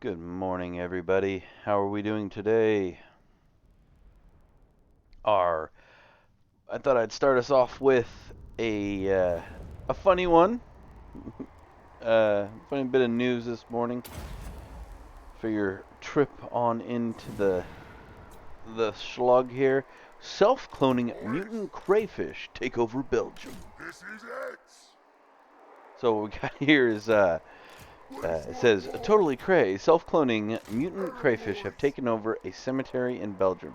Good morning, everybody. How are we doing today? I thought I'd start us off with a funny one, funny bit of news this morning for your trip on into the slug here. Self-cloning mutant crayfish take over Belgium. This is it. So what we got here is it says totally cray. Self-cloning mutant crayfish have taken over a cemetery in Belgium.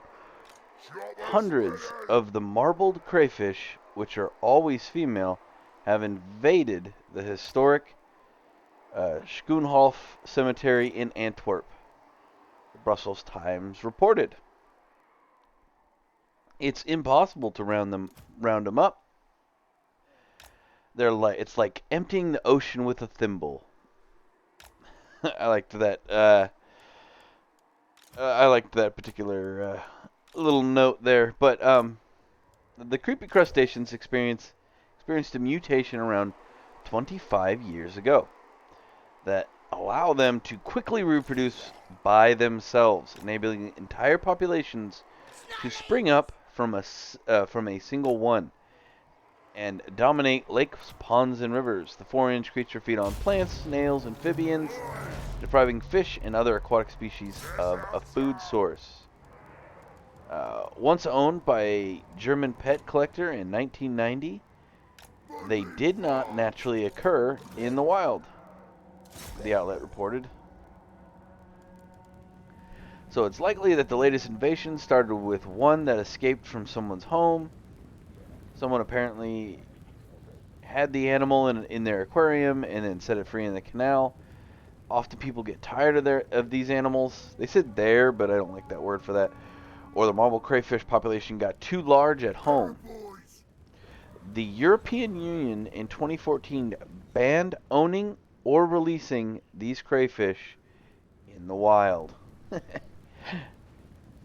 Hundreds of the marbled crayfish, which are always female, have invaded the historic Schoonhof Cemetery in Antwerp, the Brussels Times reported. It's impossible to round them up. It's like emptying the ocean with a thimble. I liked that. I liked that particular little note there, but the creepy crustaceans experienced a mutation around 25 years ago that allow them to quickly reproduce by themselves, enabling entire populations to spring up from a single one and dominate lakes, ponds, and rivers. The 4-inch creature feed on plants, snails, amphibians, depriving fish and other aquatic species of a food source. Once owned by a German pet collector in 1990, they did not naturally occur in the wild, the outlet reported. So it's likely that the latest invasion started with one that escaped from someone's home. Someone apparently had the animal in their aquarium and then set it free in the canal. Often people get tired of these animals. They said there, but I don't like that word for that. Or the marble crayfish population got too large at home. The European Union in 2014 banned owning or releasing these crayfish in the wild.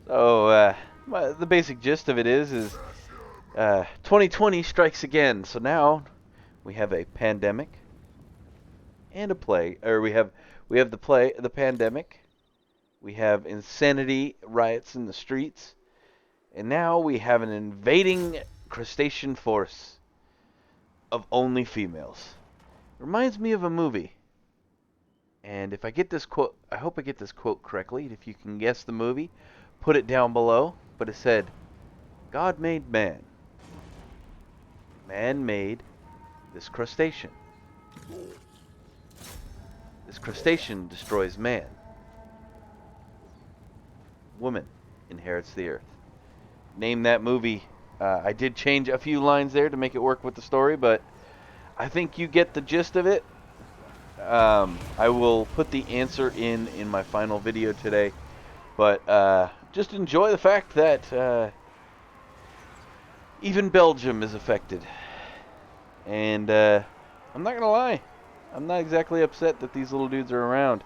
So the basic gist of it is 2020 strikes again. So now we have a pandemic and a plague, or we have the pandemic. We have insanity riots in the streets, and now we have an invading crustacean force of only females. Reminds me of a movie. And if I get this quote, I hope I get this quote correctly. If you can guess the movie, put it down below. But it said, God made man. Man made this crustacean. This crustacean destroys man. Woman inherits the earth. Name that movie. I did change a few lines there to make it work with the story, but I think you get the gist of it. I will put the answer in my final video today, but just enjoy the fact that even Belgium is affected. And I'm not gonna lie, I'm not exactly upset that these little dudes are around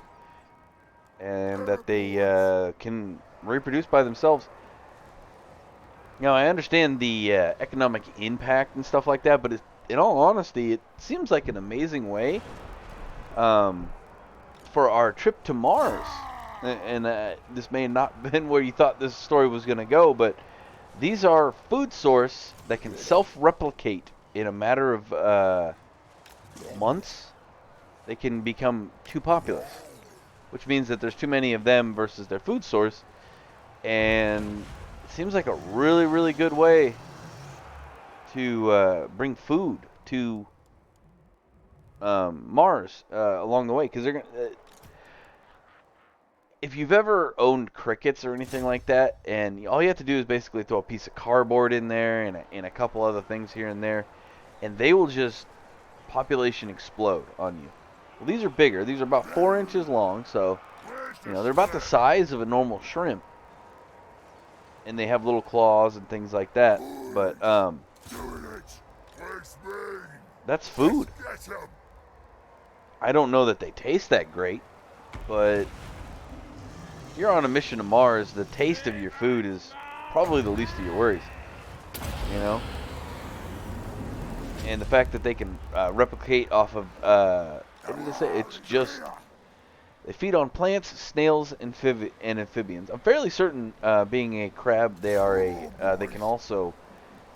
and that they can reproduce by themselves. Now, I understand the economic impact and stuff like that, but in all honesty, it seems like an amazing way for our trip to Mars. And this may not have been where you thought this story was going to go, but these are food source that can self-replicate in a matter of months. They can become too populous, which means that there's too many of them versus their food source, and it seems like a really, really good way to bring food to Mars along the way, because they're gonna. If you've ever owned crickets or anything like that, and all you have to do is basically throw a piece of cardboard in there and a couple other things here and there, and they will just population explode on you. Well, these are bigger. These are about 4 inches long, so they're about the size of a normal shrimp, and they have little claws and things like that. But that's food. I don't know that they taste that great, but if you're on a mission to Mars, the taste of your food is probably the least of your worries. And the fact that they can replicate off of what did it say? It's just They feed on plants, snails, and amphibians. I'm fairly certain, being a crab, they can also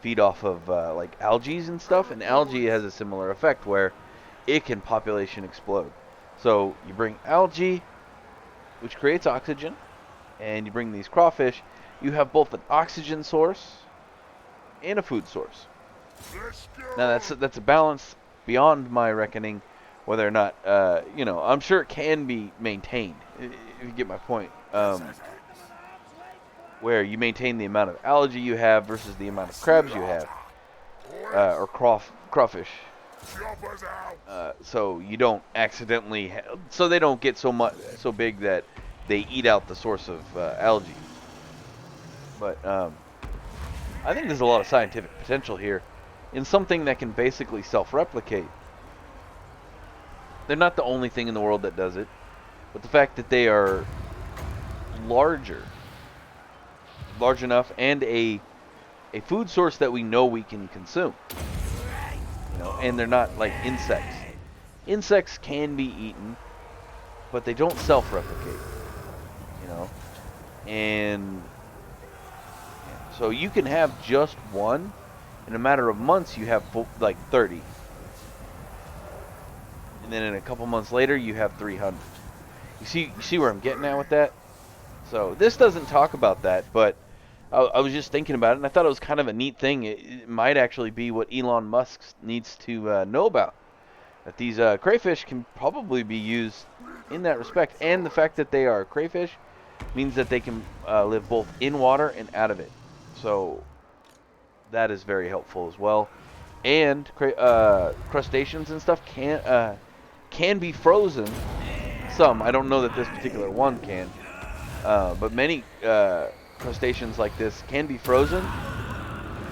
feed off of like algae and stuff. And algae has a similar effect where it can population explode. So you bring algae, which creates oxygen, and you bring these crawfish. You have both an oxygen source and a food source. Now that's a balance beyond my reckoning. Whether or not, I'm sure it can be maintained. If you get my point, where you maintain the amount of algae you have versus the amount of crabs you have, or crawfish. So you don't accidentally, so they don't get so big that they eat out the source of algae. But I think there's a lot of scientific potential here in something that can basically self-replicate. They're not the only thing in the world that does it, but the fact that they are large enough, and a food source that we know we can consume. And they're not like insects. Insects can be eaten, but they don't self-replicate. And so you can have just one. In a matter of months, you have like 30. And then in a couple months later, you have 300. You see where I'm getting at with that? So this doesn't talk about that, but I was just thinking about it, and I thought it was kind of a neat thing. It might actually be what Elon Musk needs to know about. That these crayfish can probably be used in that respect. And the fact that they are crayfish means that they can live both in water and out of it. So that is very helpful as well. And crustaceans and stuff can be frozen. Some, I don't know that this particular one can, but many crustaceans like this can be frozen,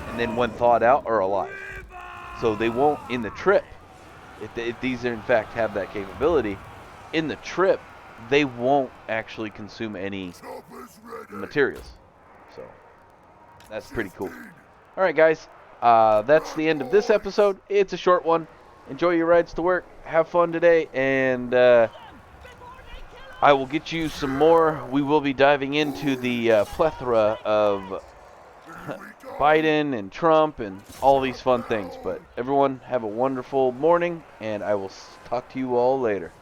and then when thawed out are alive. So they won't, in the trip, if these in fact have that capability, in the trip they won't actually consume any materials. So that's pretty cool. Alright guys, that's the end of this episode. It's a short one. Enjoy your rides to work. Have fun today, and I will get you some more. We will be diving into the plethora of Biden and Trump and all these fun things. But everyone, have a wonderful morning, and I will talk to you all later.